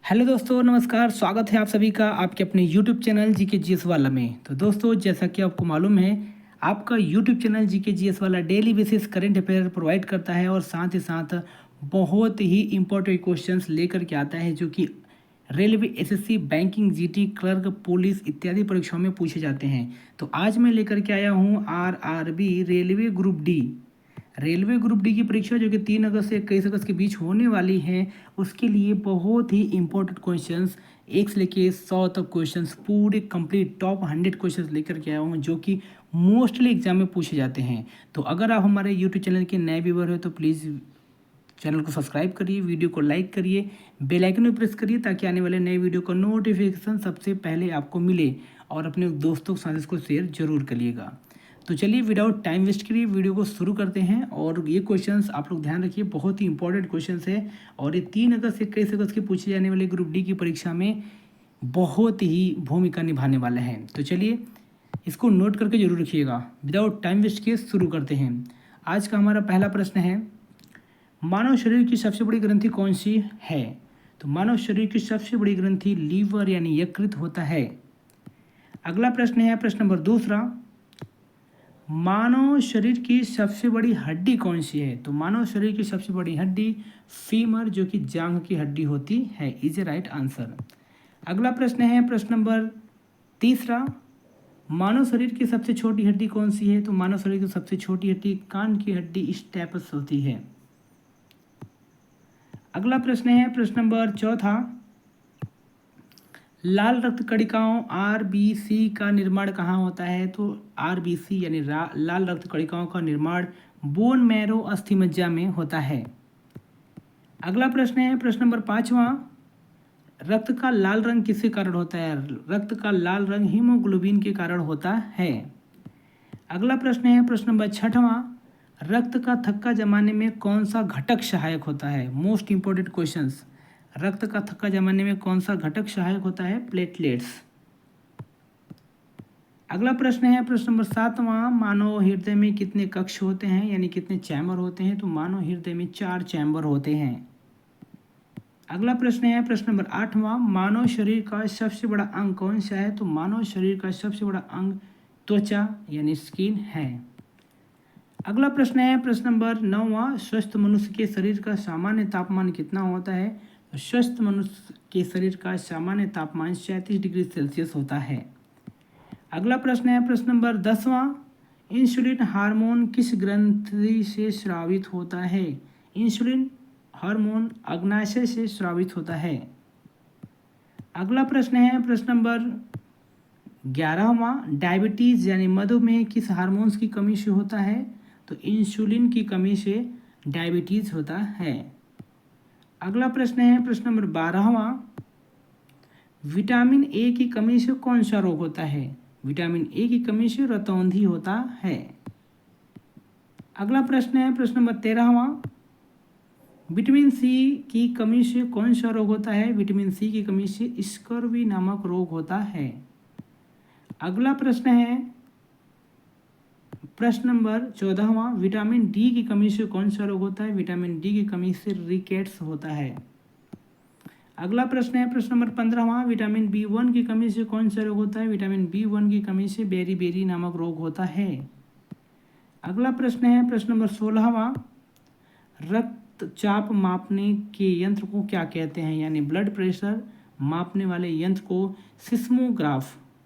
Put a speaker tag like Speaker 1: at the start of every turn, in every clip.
Speaker 1: Hello दोस्तों, नमस्कार। स्वागत है आप सभी का आपके अपने यूट्यूब चैनल जीके जीएस वाला में। तो दोस्तों, जैसा कि आपको मालूम है, आपका यूट्यूब चैनल जीके जीएस वाला daily basis current affair provide करता है और साथ ही साथ बहुत ही इंपॉर्टेंट क्वेश्चंस लेकर के आता है जो कि railway, SSC, banking, GT, clerk, police इत्यादि परीक्षाओं में पूछे जाते हैं। तो आज मैं लेकर के आया हूँ आरआरबी रेलवे ग्रुप डी की परीक्षा जो कि 3 अगस्त से 21 अगस्त के बीच होने वाली है। उसके लिए बहुत ही इंपॉर्टेंट क्वेश्चंस, एक से लेके 100 तक क्वेश्चंस, पूरे कंप्लीट टॉप 100 क्वेश्चंस लेकर के आया हूँ जो कि मोस्टली एग्जाम में पूछे जाते हैं। तो अगर आप हमारे यूट्यूब चैनल के नए व्यूवर हो तो प्लीज़ चैनल को सब्सक्राइब करिए, वीडियो को लाइक करिए, बेल आइकन भी प्रेस करिए ताकि आने वाले नए वीडियो का नोटिफिकेशन सबसे पहले आपको मिले। और अपने दोस्तों के साथ इसको शेयर जरूर करिएगा। तो चलिए विदाउट टाइम वेस्ट करिए वीडियो को शुरू करते हैं। और ये क्वेश्चंस आप लोग ध्यान रखिए, बहुत ही इंपॉर्टेंट क्वेश्चंस है और ये 3 अगस्त से 21 अगस्त की पूछे जाने वाले ग्रुप डी की परीक्षा में बहुत ही भूमिका निभाने वाले हैं। तो चलिए इसको नोट करके जरूर रखिएगा। विदाउट टाइम वेस्ट किए शुरू करते हैं। आज का हमारा पहला प्रश्न है, मानव शरीर की सबसे बड़ी ग्रंथि कौन सी है? तो मानव शरीर की सबसे बड़ी ग्रंथि लीवर यानी यकृत होता है। अगला प्रश्न है प्रश्न नंबर दूसरा, मानव शरीर की सबसे बड़ी हड्डी कौन सी है? तो मानव शरीर की सबसे बड़ी हड्डी फीमर जो कि जांघ की हड्डी होती है, इज ए राइट आंसर। अगला प्रश्न है प्रश्न नंबर तीसरा, मानव शरीर की सबसे छोटी हड्डी कौन सी है? तो मानव शरीर की सबसे छोटी हड्डी कान की हड्डी स्टेपस होती है। अगला प्रश्न है प्रश्न नंबर चौथा, लाल रक्त कणिकाओं आरबीसी का निर्माण कहाँ होता है? तो आरबीसी यानी लाल रक्त कणिकाओं का निर्माण बोन मैरो अस्थिमज्जा में होता है। अगला प्रश्न है प्रश्न नंबर पाँचवा, रक्त का लाल रंग किसके कारण होता है? रक्त का लाल रंग हीमोग्लोबिन के कारण होता है। अगला प्रश्न है प्रश्न नंबर छठवां, रक्त का थक्का जमाने में कौन सा घटक सहायक होता है? मोस्ट इंपोर्टेंट क्वेश्चंस, रक्त का थक्का जमाने में कौन सा घटक सहायक होता है? प्लेटलेट्स। अगला प्रश्न है प्रश्न नंबर सातवां, मानव हृदय में कितने कक्ष होते हैं यानी कितने चैम्बर होते हैं? तो मानव हृदय में 4 चैम्बर होते हैं। अगला प्रश्न है प्रश्न नंबर आठवां, मानव शरीर का सबसे बड़ा अंग कौन सा है? तो मानव शरीर का सबसे बड़ा अंग त्वचा यानी स्किन है। अगला प्रश्न है प्रश्न नंबर नौवां, स्वस्थ मनुष्य के शरीर का सामान्य तापमान कितना होता है? तो स्वस्थ मनुष्य के शरीर का सामान्य तापमान 37 डिग्री सेल्सियस होता है। अगला प्रश्न है प्रश्न नंबर 10वां, इंसुलिन हार्मोन किस ग्रंथि से स्रावित होता है? इंसुलिन हार्मोन अग्नाशय से स्रावित होता है। अगला प्रश्न है प्रश्न नंबर 11वां, डायबिटीज यानी मधुमेह किस हार्मोन्स की कमी से होता है? तो इंसुलिन की कमी से डायबिटीज होता है। अगला प्रश्न है प्रश्न नंबर 12वां, विटामिन ए की कमी से कौन सा रोग होता है? विटामिन ए की कमी से रतौंधी होता है। अगला प्रश्न है प्रश्न नंबर 13वां, विटामिन सी की कमी से कौन सा रोग होता है? विटामिन सी की कमी से स्कर्वी नामक रोग होता है। अगला प्रश्न है प्रश्न नंबर 14वां, विटामिन डी की कमी से कौन सा रोग होता है? विटामिन डी की कमी से रिकेट्स होता है। अगला प्रश्न है प्रश्न नंबर 15वां, विटामिन बी1 की कमी से कौन सा रोग होता है? विटामिन बी1 की कमी से बेरी नामक रोग होता है। अगला प्रश्न है प्रश्न नंबर 16वां, रक्तचाप मापने के यंत्र को क्या कहते हैं? यानी ब्लड प्रेशर मापने वाले यंत्र को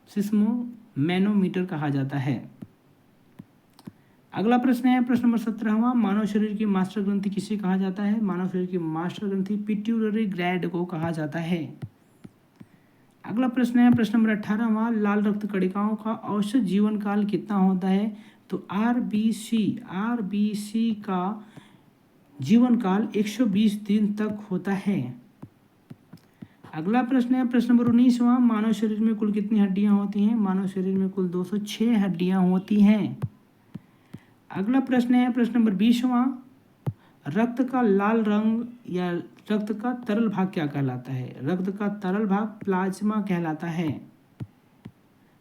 Speaker 1: सिस्मोमैनोमीटर कहा जाता है। अगला प्रश्न है प्रश्न नंबर 17वां, मानव शरीर की मास्टर ग्रंथि किसे कहा जाता है? मानव शरीर की मास्टर ग्रंथि पिट्यूटरी ग्लैंड को कहा जाता है। अगला प्रश्न है प्रश्न नंबर 18वां, लाल रक्त कणिकाओं का औसत जीवन काल कितना होता है? तो आरबीसी का जीवन काल 120 दिन तक होता है। अगला प्रश्न है प्रश्न नंबर 19वां, मानव शरीर में कुल कितनी हड्डियां होती हैं? मानव शरीर में कुल 206 हड्डियां होती हैं। अगला प्रश्न है प्रश्न नंबर 20वां, रक्त का लाल रंग या रक्त का तरल भाग क्या कहलाता है? रक्त का तरल भाग प्लाज्मा कहलाता है।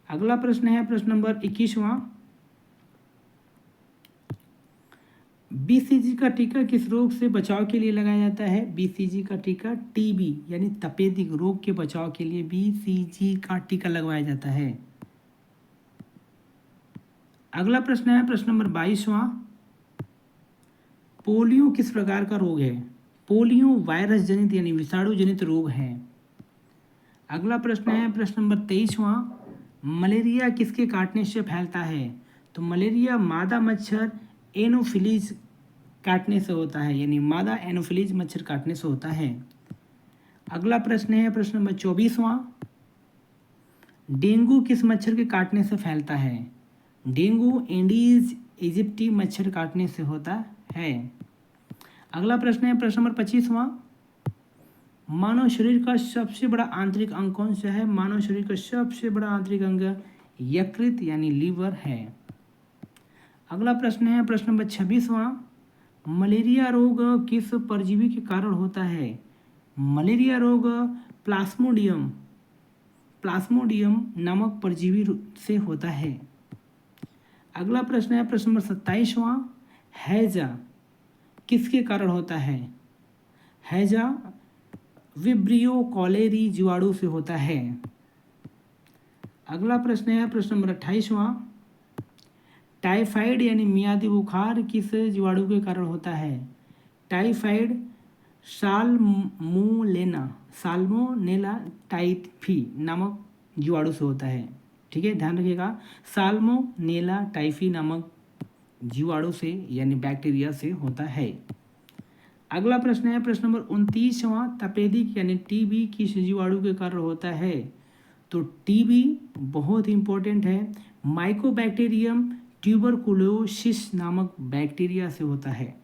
Speaker 1: अगला प्रश्न है प्रश्न नंबर 21वां, बीसीजी का टीका किस रोग से बचाव के लिए लगाया जाता है? बीसीजी का टीका टीबी यानी तपेदिक रोग के बचाव के लिए बीसीजी का टीका लगवाया जाता है। अगला प्रश्न है प्रश्न नंबर 22वां। पोलियो किस प्रकार का रोग है? पोलियो वायरस जनित यानी विषाणु जनित रोग है। अगला प्रश्न है प्रश्न नंबर 23वां। मलेरिया किसके काटने से फैलता है? तो मलेरिया मादा मच्छर एनोफिलीज काटने से होता है, यानी मादा एनोफिलीज मच्छर काटने से होता है। अगला प्रश्न है प्रश्न नंबर 24वां। डेंगू किस मच्छर के काटने से फैलता है? डेंगू एंडीज इजिप्टी मच्छर काटने से होता है। अगला प्रश्न है प्रश्न नंबर 25वां। मानव शरीर का सबसे बड़ा आंतरिक अंग कौन सा है? मानव शरीर का सबसे बड़ा आंतरिक अंग यकृत यानी लीवर है। अगला प्रश्न है प्रश्न नंबर 26वां। मलेरिया रोग किस परजीवी के कारण होता है? मलेरिया रोग प्लाज्मोडियम प्लाज्मोडियम नामक परजीवी से होता है। अगला प्रश्न है प्रश्न नंबर 27वां। हैजा किसके कारण होता है? हैजा विब्रियो कॉलेरी जीवाणु से होता है। अगला प्रश्न है प्रश्न नंबर 28वां। टाइफाइड यानी मियादी बुखार किस जीवाणु के कारण होता है? टाइफाइड साल्मोनेला टाइफी नामक जीवाणु से होता है। ठीक है, ध्यान रखिएगा, साल्मोनेला टाइफी नामक जीवाणु से यानी बैक्टीरिया से होता है। अगला प्रश्न है प्रश्न नंबर 29वां। तपेदिक यानी टीबी किस जीवाणु के कारण होता है? तो टीबी बहुत इंपॉर्टेंट है, माइकोबैक्टीरियम ट्यूबरकुलोसिस नामक बैक्टीरिया से होता है।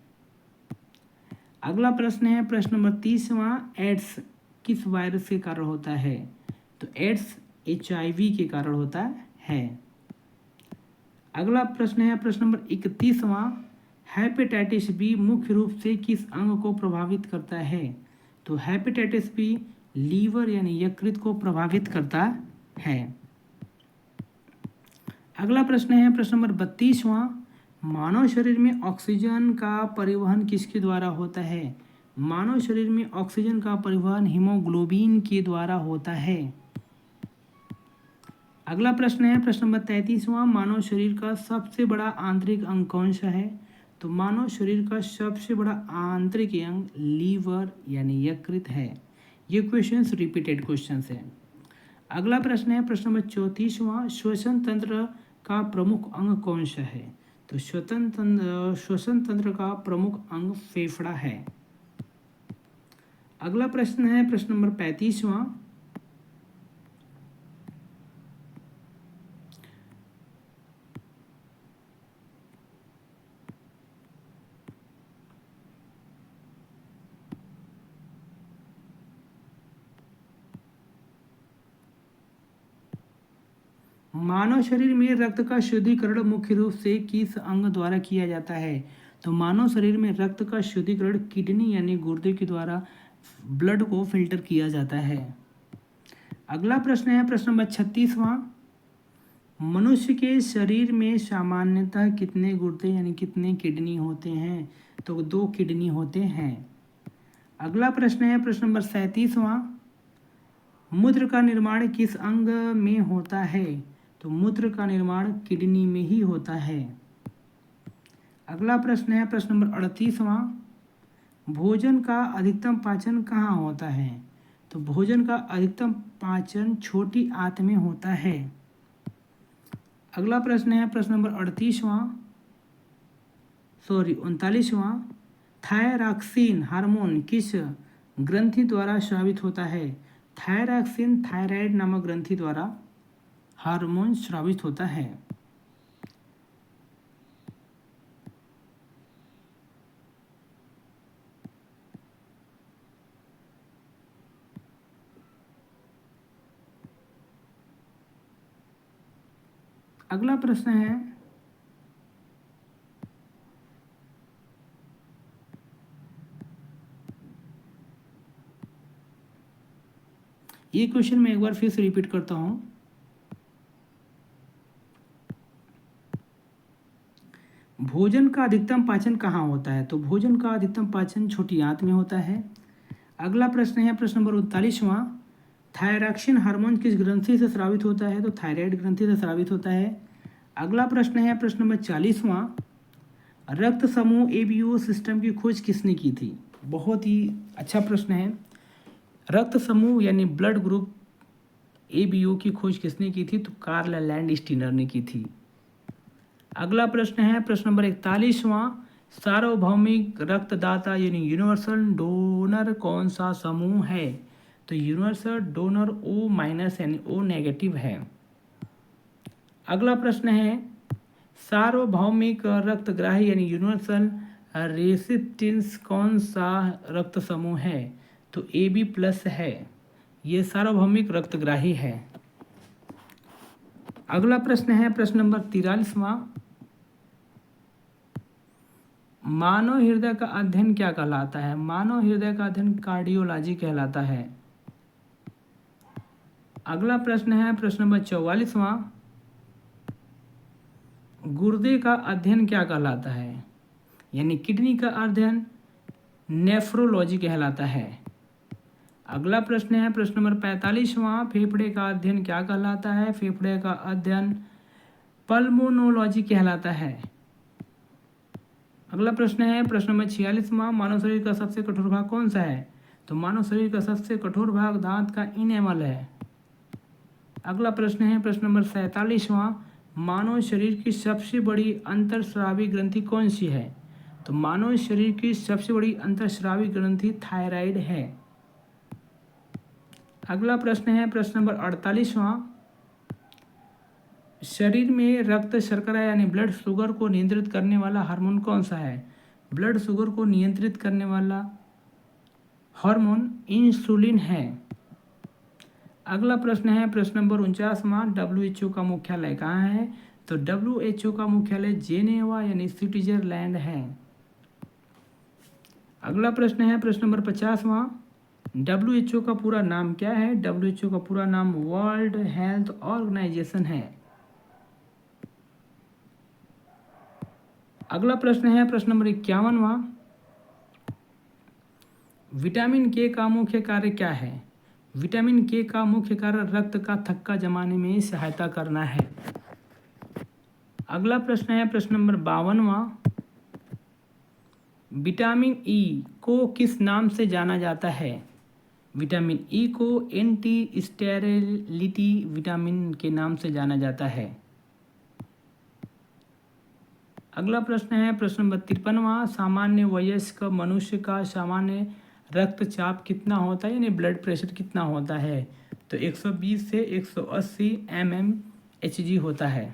Speaker 1: अगला प्रश्न है प्रश्न नंबर 30वां। एड्स किस वायरस के कारण होता है? तो एड्स HIV के कारण होता है। अगला प्रश्न है प्रश्न नंबर 31वां। हेपेटाइटिस बी मुख्य रूप से किस अंग को प्रभावित करता है? तो हेपेटाइटिस बी लीवर यानी यकृत को प्रभावित करता है। अगला प्रश्न है प्रश्न नंबर 32वां। मानव शरीर में ऑक्सीजन का परिवहन किसके द्वारा होता है? मानव शरीर में ऑक्सीजन का परिवहन हीमोग्लोबिन के द्वारा होता है। अगला प्रश्न है प्रश्न नंबर 33वां। मानव शरीर का सबसे बड़ा आंतरिक अंग कौन सा है? तो मानव शरीर का सबसे बड़ा आंतरिक अंग लीवर यानी यकृत है। ये क्वेश्चंस रिपीटेड क्वेश्चंस है। अगला प्रश्न है प्रश्न नंबर 34वां। श्वसन तंत्र का प्रमुख अंग कौन सा है? तो श्वसन तंत्र का प्रमुख अंग फेफड़ा है। अगला प्रश्न है प्रश्न नंबर 35वां। मानव शरीर में रक्त का शुद्धिकरण मुख्य रूप से किस अंग द्वारा किया जाता है? तो मानव शरीर में रक्त का शुद्धिकरण किडनी यानी गुर्दे के द्वारा ब्लड को फिल्टर किया जाता है। अगला प्रश्न है प्रश्न नंबर 36वां। मनुष्य के शरीर में सामान्यतः कितने गुर्दे यानी कितने किडनी होते हैं? तो 2 किडनी होते हैं। अगला प्रश्न है प्रश्न नंबर 37वां। मूत्र का निर्माण किस अंग में होता है? तो मूत्र का निर्माण किडनी में ही होता है। अगला प्रश्न है प्रश्न नंबर 38वां। भोजन का अधिकतम पाचन कहाँ होता है? तो भोजन का अधिकतम पाचन छोटी आंत में होता है। अगला प्रश्न है प्रश्न नंबर 39वां। थायरॉक्सिन हार्मोन किस ग्रंथि द्वारा स्रावित होता है? थायरॉक्सिन थायराइड नामक ग्रंथि द्वारा हार्मोन स्रावित होता है। अगला प्रश्न है ये क्वेश्चन मैं एक बार फिर से रिपीट करता हूँ। भोजन का अधिकतम पाचन कहाँ होता है? तो भोजन का अधिकतम पाचन छोटी आंत में होता है। अगला प्रश्न है प्रश्न नंबर 39वां, थायरॉक्सिन हार्मोन किस ग्रंथि से स्रावित होता है? तो थायराइड ग्रंथि से स्रावित होता है। अगला प्रश्न है प्रश्न नंबर 40वां, रक्त समूह एबीओ सिस्टम की खोज किसने की थी? बहुत ही अच्छा प्रश्न है। रक्त समूह यानी ब्लड ग्रुप एबीओ की खोज किसने की थी? तो कार्ल लैंडस्टीनर ने की थी। अगला प्रश्न है प्रश्न नंबर 41वां, सार्वभौमिक रक्तदाता यानी यूनिवर्सल डोनर कौन सा समूह है? तो यूनिवर्सल डोनर ओ माइनस यानी ओ नेगेटिव है। अगला प्रश्न है सार्वभौमिक रक्तग्राही यानी यूनिवर्सल रेसिपिएंट्स कौन सा रक्त समूह है? तो ए बी प्लस है, ये सार्वभौमिक रक्तग्राही है। अगला प्रश्न है प्रश्न नंबर 43वां, मानव हृदय का अध्ययन क्या कहलाता है? मानव हृदय का अध्ययन कार्डियोलॉजी कहलाता है। अगला प्रश्न है प्रश्न नंबर 44वां, गुर्दे का अध्ययन क्या कहलाता है? यानी किडनी का अध्ययन नेफ्रोलॉजी कहलाता है। अगला प्रश्न है प्रश्न नंबर 45वां, फेफड़े का अध्ययन क्या कहलाता है? फेफड़े का अध्ययन पल्मोनोलॉजी कहलाता है। अगला प्रश्न है प्रश्न नंबर 46वां, मानव शरीर का सबसे कठोर भाग कौन सा है? तो मानव शरीर का सबसे कठोर भाग दांत का इनेमल है। अगला प्रश्न है प्रश्न नंबर 47वां, मानव शरीर की सबसे बड़ी अंतरस्रावी ग्रंथि कौन सी है? तो मानव शरीर की सबसे बड़ी अंतरस्रावी ग्रंथि थायराइड है। अगला प्रश्न है प्रश्न नंबर 48वां, शरीर में रक्त शर्करा यानी ब्लड शुगर को नियंत्रित करने वाला हार्मोन कौन सा है? ब्लड शुगर को नियंत्रित करने वाला हार्मोन इंसुलिन है। अगला प्रश्न है प्रश्न नंबर 49वां, WHO का मुख्यालय कहाँ है? तो WHO का मुख्यालय जेनेवा यानी स्विट्जरलैंड है। अगला प्रश्न है प्रश्न नंबर 50वां, WHO का पूरा नाम क्या है? WHO का पूरा नाम वर्ल्ड हेल्थ ऑर्गेनाइजेशन है। अगला प्रश्न है प्रश्न नंबर 51वां, विटामिन के का मुख्य कार्य क्या है? विटामिन के का मुख्य कार्य रक्त का थक्का जमाने में सहायता करना है। अगला प्रश्न है प्रश्न नंबर 52वां, विटामिन ई को किस नाम से जाना जाता है? विटामिन ई को एंटी स्टेरिलिटी विटामिन के नाम से जाना जाता है। अगला प्रश्न है प्रश्न नंबर 53वां, सामान्य वयस्क मनुष्य का सामान्य रक्तचाप कितना होता है यानी ब्लड प्रेशर कितना होता है? तो 120 से 180 mmHg होता है।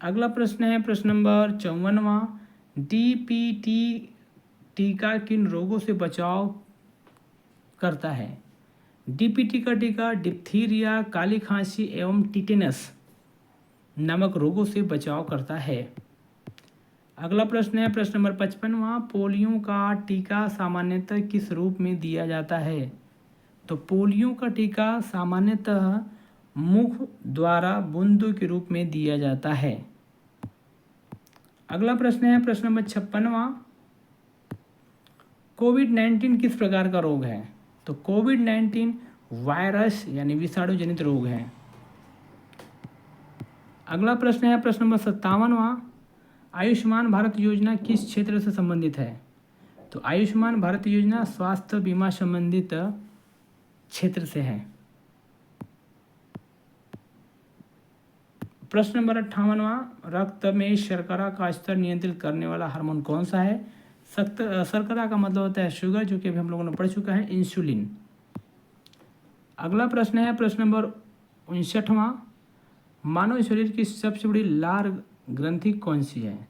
Speaker 1: अगला प्रश्न है प्रश्न नंबर 54वां, DPT टीका किन रोगों से बचाव करता है? DPT का टीका डिप्थीरिया, काली खांसी एवं टिटेनस नामक रोगों से बचाव करता है। अगला प्रश्न है प्रश्न नंबर 55वां, पोलियो का टीका सामान्यतः किस रूप में दिया जाता है? तो पोलियो का टीका सामान्यतः मुख द्वारा बूंदों के रूप में दिया जाता है। अगला प्रश्न है प्रश्न नंबर 56वां, कोविड-19 किस प्रकार का रोग है? तो कोविड-19 वायरस यानी विषाणु जनित रोग है। अगला प्रश्न है प्रश्न नंबर 57वां, आयुष्मान भारत योजना किस क्षेत्र से संबंधित है? तो आयुष्मान भारत योजना स्वास्थ्य बीमा संबंधित क्षेत्र से है। प्रश्न नंबर 58वां, रक्त में शर्करा का स्तर नियंत्रित करने वाला हार्मोन कौन सा है? शर्करा का मतलब होता है शुगर, जो कि अभी हम लोगों ने पढ़ चुका है, इंसुलिन। अगला प्रश्न है प्रश्न नंबर 59वां, मानव शरीर की सबसे बड़ी लार ग्रंथि कौन सी है?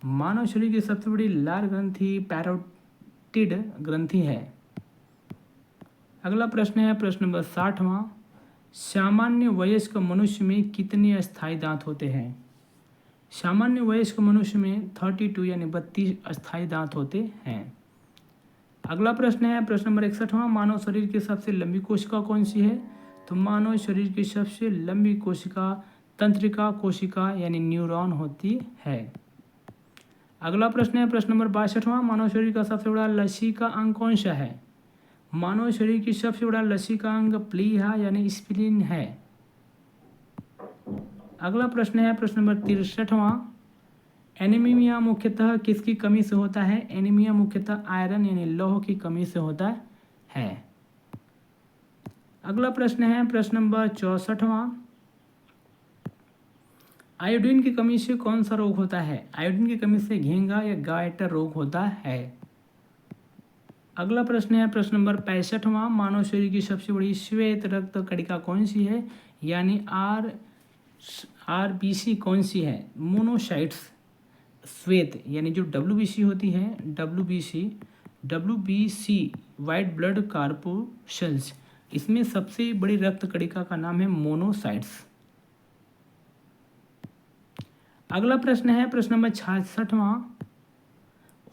Speaker 1: मानव शरीर की सबसे बड़ी लार ग्रंथि पैरोटिड ग्रंथि है। अगला प्रश्न है प्रश्न नंबर 60वां, सामान्य वयस्क मनुष्य में कितने अस्थायी दांत होते हैं? सामान्य वयस्क मनुष्य में 32 यानी 32 अस्थायी दांत होते हैं। अगला प्रश्न है प्रश्न नंबर 61वां, मानव शरीर की सबसे लंबी कोशिका कौन सी है? तो मानव शरीर की सबसे लंबी कोशिका तंत्रिका कोशिका यानी न्यूरॉन होती है। अगला प्रश्न है प्रश्न नंबर 62वां, मानव शरीर का सबसे बड़ा लसीका अंग कौन सा है? मानव शरीर की सबसे बड़ा लसीका अंग प्लीहा यानी स्प्लीन है। अगला प्रश्न है प्रश्न नंबर 63वां, एनीमिया मुख्यतः किसकी कमी से होता है? एनीमिया मुख्यतः आयरन यानी लौह की कमी से होता है। अगला प्रश्न है प्रश्न नंबर 64वां, आयोडीन की कमी से कौन सा रोग होता है? आयोडीन की कमी से घेंगा या गायटर रोग होता है। अगला प्रश्न है प्रश्न नंबर 65वां, मानव शरीर की सबसे बड़ी श्वेत रक्त कणिका कौन सी है? यानी आरबीसी कौन सी है? मोनोसाइट्स श्वेत यानी जो डब्ल्यूबीसी होती है, डब्ल्यूबीसी वाइट ब्लड कॉर्पुसल्स, इसमें सबसे बड़ी रक्त कणिका का नाम है मोनोसाइट्स। अगला प्रश्न है प्रश्न नंबर 66वां,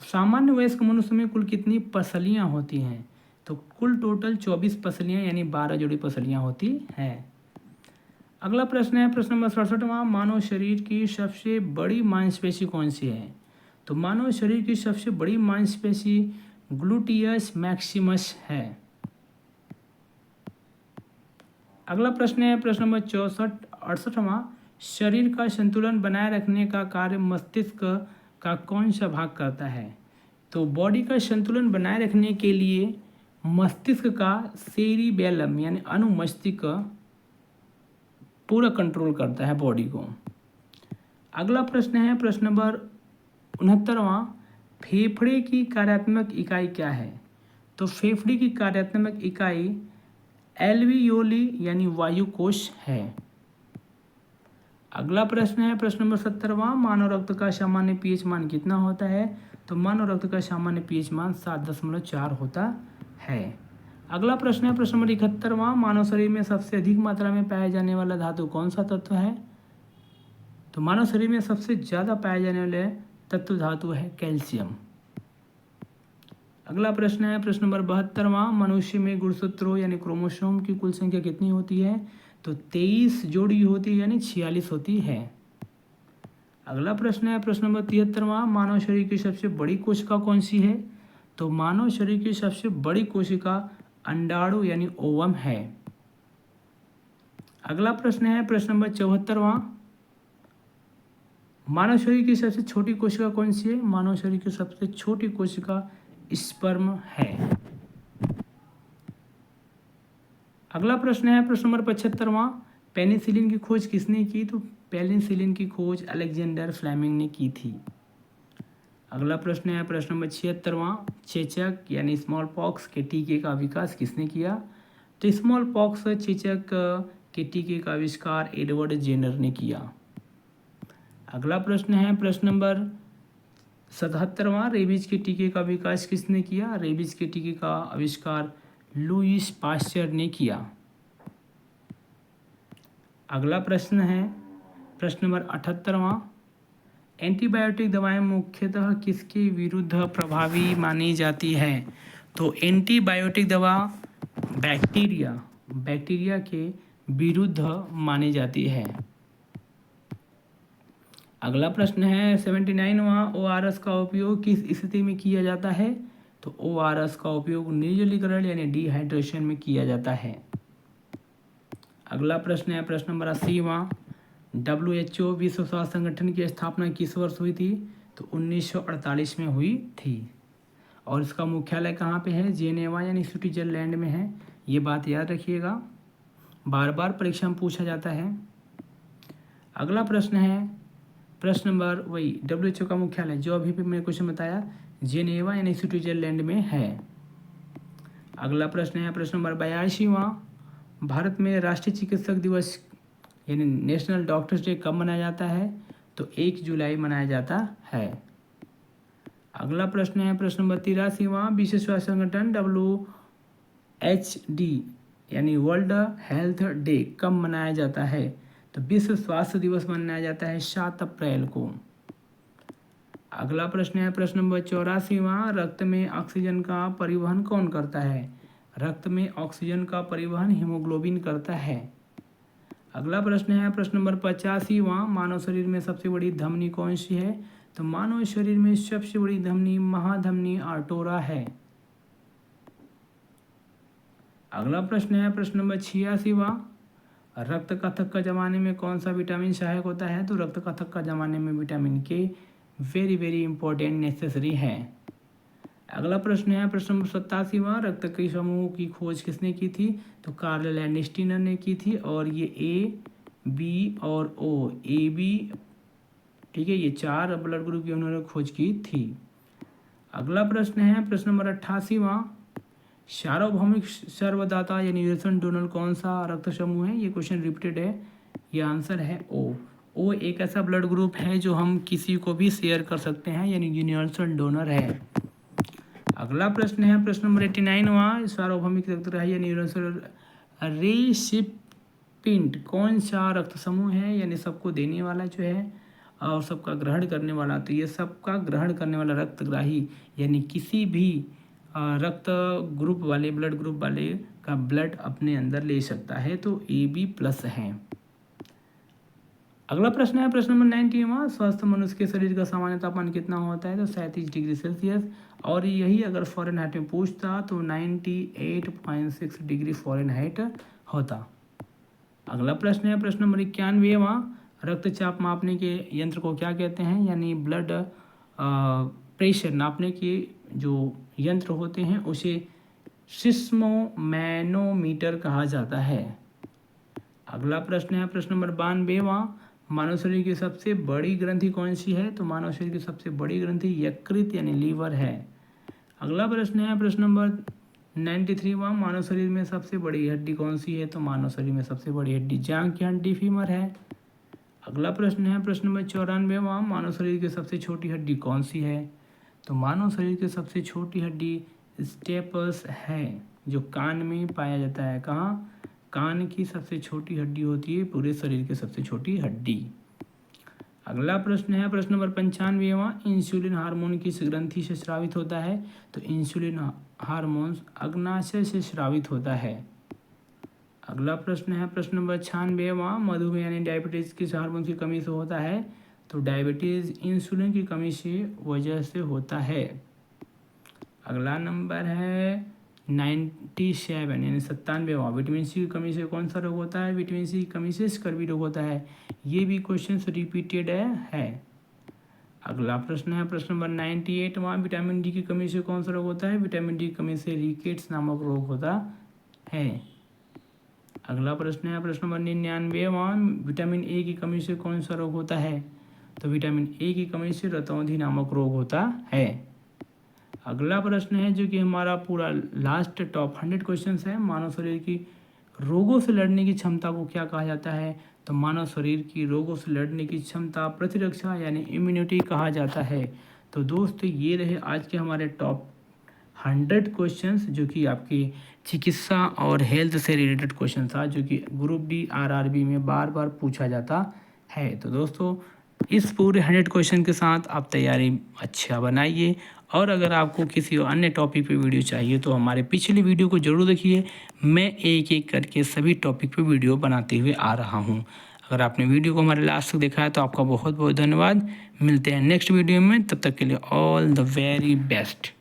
Speaker 1: सामान्य वयस्क मनुष्य में कुल कितनी पसलियां होती हैं? तो कुल टोटल 24 पसलियां यानी 12 जोड़ी पसलियां होती हैं। अगला प्रश्न है प्रश्न नंबर 67वां, मानव शरीर की सबसे बड़ी मांसपेशी कौन सी है? तो मानव शरीर की सबसे बड़ी मांसपेशी ग्लूटियस मैक्सिमस है। अगला प्रश्न है प्रश्न नंबर 68वां, शरीर का संतुलन बनाए रखने का कार्य मस्तिष्क का कौन सा भाग करता है? तो बॉडी का संतुलन बनाए रखने के लिए मस्तिष्क का सेरिबेलम यानी अनुमस्तिष्क पूरा कंट्रोल करता है बॉडी को। अगला प्रश्न है प्रश्न नंबर 69वां, फेफड़े की कार्यात्मक इकाई क्या है? तो फेफड़े की कार्यात्मक इकाई एल्वियोली यानी वायुकोश है। अगला प्रश्न है प्रश्न नंबर 70वां, मानव रक्त का सामान्य पीएच मान कितना होता है? तो मानव रक्त का सामान्य पीएच मान 7.4 होता है। अगला प्रश्न है प्रश्न नंबर 71वां, मानव शरीर में सबसे अधिक मात्रा में पाया जाने वाला धातु कौन सा तत्व है? तो मानव शरीर में सबसे ज़्यादा पाए जाने वाले तत्व धातु है कैल्शियम। अगला प्रश्न है प्रश्न नंबर 72वां, मनुष्य में गुणसूत्रों यानी क्रोमोसोम की कुल संख्या कितनी होती है? तो 23 जोड़ी होती है यानी 46 होती है। अगला प्रश्न है प्रश्न नंबर 73वां, मानव शरीर की सबसे बड़ी कोशिका कौन सी है? तो मानव शरीर की सबसे बड़ी कोशिका अंडाणु यानी ओवम है। अगला प्रश्न है प्रश्न नंबर 74वां, मानव शरीर की सबसे छोटी कोशिका कौन सी है? मानव शरीर की सबसे छोटी कोशिका स्पर्म है। अगला प्रश्न है प्रश्न नंबर 75वां, पेनिसिलिन की खोज किसने की? तो पेनिसिलिन की खोज अलेक्जेंडर फ्लेमिंग ने की थी। अगला प्रश्न है प्रश्न नंबर 76वां, चेचक यानी स्मॉल पॉक्स के टीके का विकास किसने किया? तो स्मॉल पॉक्स चेचक के टीके का आविष्कार एडवर्ड जेनर ने किया। अगला प्रश्न है प्रश्न नंबर 77वां, रेबीज के टीके का विकास किसने किया? रेबीज के टीके का आविष्कार लुईस पास्चर ने किया। अगला प्रश्न है प्रश्न नंबर 78वां, एंटीबायोटिक दवाएं मुख्यतः किसके विरुद्ध प्रभावी मानी जाती है? तो एंटीबायोटिक दवा बैक्टीरिया के विरुद्ध मानी जाती है। अगला प्रश्न है 79वां, ORS का उपयोग किस स्थिति में किया जाता है? तो ORS का उपयोग निर्जलीकरण यानी डिहाइड्रेशन में किया जाता है। अगला प्रश्न है प्रश्न नंबर 80वां, WHO विश्व स्वास्थ्य संगठन की स्थापना किस वर्ष हुई थी? तो 1948 में हुई थी। और इसका मुख्यालय कहाँ पे है? जेनेवा यानी स्विट्जरलैंड में है। ये बात याद रखिएगा, बार बार परीक्षा में पूछा जाता है। अगला प्रश्न है प्रश्न नंबर वही WHO का मुख्यालय जो अभी भी मैंने क्वेश्चन बताया जेनेवा यानी स्विट्जरलैंड में है। अगला प्रश्न है प्रश्न नंबर 82वां, भारत में राष्ट्रीय चिकित्सक दिवस यानी नेशनल डॉक्टर्स डे कब मनाया जाता है? तो 1 जुलाई मनाया जाता है। अगला प्रश्न है प्रश्न नंबर 83वां, विश्व स्वास्थ्य संगठन WHD यानी वर्ल्ड हेल्थ डे कब मनाया जाता है? तो विश्व स्वास्थ्य दिवस मनाया जाता है 7 अप्रैल को। अगला प्रश्न है प्रश्न नंबर 84वां, रक्त में ऑक्सीजन का परिवहन कौन करता है? रक्त में ऑक्सीजन का परिवहन हीमोग्लोबिन करता है। अगला प्रश्न है प्रश्न नंबर 85वां, मानव शरीर में सबसे बड़ी धमनी कौन सी है? तो मानव शरीर में सबसे बड़ी धमनी महाधमनी आर्टोरा है। अगला प्रश्न है प्रश्न नंबर 86वां, रक्त कथक का जमाने में कौन सा विटामिन सहायक होता है? तो रक्त कथक का जमाने में विटामिन के वेरी वेरी इंपॉर्टेंट नेसेसरी है। अगला प्रश्न है प्रश्न नंबर 87वां, रक्त के समूह की खोज किसने की थी? तो कार्ल लैंडस्टीनर ने की थी, और ये ए, बी और ओ, ए बी, ठीक है, ये 4 ब्लड ग्रुप की उन्होंने खोज की थी। अगला प्रश्न है प्रश्न नंबर 88वां, सार्वभौमिक सर्वदाता या यूनिवर्सल डोनर कौन सा रक्त समूह है? ये क्वेश्चन रिपीटेड है, ये आंसर है ओ। ओ एक ऐसा ब्लड ग्रुप है जो हम किसी को भी शेयर कर सकते हैं, यानी यूनिवर्सल डोनर है। अगला प्रश्न है प्रश्न नंबर 89वां, सार्वभौमिक रक्तग्राही यानी यूनिवर्सल रेसिपिएंट कौन सा रक्त समूह है? यानी सबको देने वाला जो है और सबका ग्रहण करने वाला। तो ये सबका ग्रहण करने वाला रक्तग्राही यानी किसी भी रक्त ग्रुप वाले, ब्लड ग्रुप वाले का ब्लड अपने अंदर ले सकता है, तो AB+ है। अगला प्रश्न है प्रश्न नंबर 90वां, स्वस्थ मनुष्य के शरीर का सामान्य तापमान कितना होता है? तो 37 डिग्री सेल्सियस, और यही अगर फ़ारेनहाइट में पूछता तो 98.6 डिग्री फ़ारेनहाइट होता। अगला प्रश्न है प्रश्न नंबर 91वां, रक्तचाप मापने के यंत्र को क्या कहते हैं? यानी ब्लड प्रेशर नापने के जो यंत्र होते हैं उसे सिस्मोमैनोमीटर कहा जाता है। अगला प्रश्न है प्रश्न नंबर 92वां, मानव शरीर की सबसे बड़ी ग्रंथि कौन सी है? तो मानव शरीर की सबसे बड़ी ग्रंथि यकृत यानी लीवर है। अगला प्रश्न है प्रश्न नंबर 93वां, मानव शरीर में सबसे बड़ी हड्डी कौन सी है? तो मानव शरीर में सबसे बड़ी हड्डी जांघ की हड्डी फीमर है। अगला प्रश्न है प्रश्न नंबर 94वां, मानव शरीर की सबसे छोटी हड्डी कौन सी है? तो मानव शरीर की सबसे छोटी हड्डी स्टेपस है, जो कान में पाया जाता है। कहाँ? कान की सबसे छोटी हड्डी होती है पूरे शरीर की सबसे छोटी हड्डी। अगला प्रश्न है प्रश्न नंबर 95वां, इंसुलिन हार्मोन किस ग्रंथि से स्रावित होता है? तो इंसुलिन हार्मोन अग्नाशय से स्रावित होता है। अगला प्रश्न है प्रश्न नंबर 96वां, मधुमेह यानी डायबिटीज किस हार्मोन की कमी से होता है? तो डायबिटीज इंसुलिन की कमी से वजह से होता है। अगला नंबर है 97 यानी 97वां, विटामिन सी की कमी से कौन सा रोग होता है? विटामिन सी की कमी से स्कर्वी रोग होता है। ये भी क्वेश्चन रिपीटेड है। अगला प्रश्न है प्रश्न नंबर 98वां, विटामिन डी की कमी से कौन सा रोग होता है? विटामिन डी की कमी से रिकेट्स नामक रोग होता है। अगला प्रश्न है प्रश्न नंबर 99वां, विटामिन ए की कमी से कौन सा रोग होता है? तो विटामिन ए की कमी से रतौंधी नामक रोग होता है। अगला प्रश्न है जो कि हमारा पूरा लास्ट टॉप 100 क्वेश्चन है, मानव शरीर की रोगों से लड़ने की क्षमता को क्या कहा जाता है? तो मानव शरीर की रोगों से लड़ने की क्षमता प्रतिरक्षा यानी इम्यूनिटी कहा जाता है। तो दोस्तों ये रहे आज के हमारे टॉप 100 क्वेश्चंस, जो कि आपकी चिकित्सा और हेल्थ से रिलेटेड क्वेश्चन था, जो कि ग्रुप डी RRB में बार बार पूछा जाता है। तो दोस्तों इस पूरे 100 क्वेश्चन के साथ आप तैयारी अच्छा बनाइए, और अगर आपको किसी अन्य टॉपिक पे वीडियो चाहिए तो हमारे पिछली वीडियो को ज़रूर देखिए। मैं एक एक करके सभी टॉपिक पे वीडियो बनाते हुए आ रहा हूँ। अगर आपने वीडियो को हमारे लास्ट तक देखा है तो आपका बहुत बहुत धन्यवाद। मिलते हैं नेक्स्ट वीडियो में, तब तक के लिए ऑल द वेरी बेस्ट।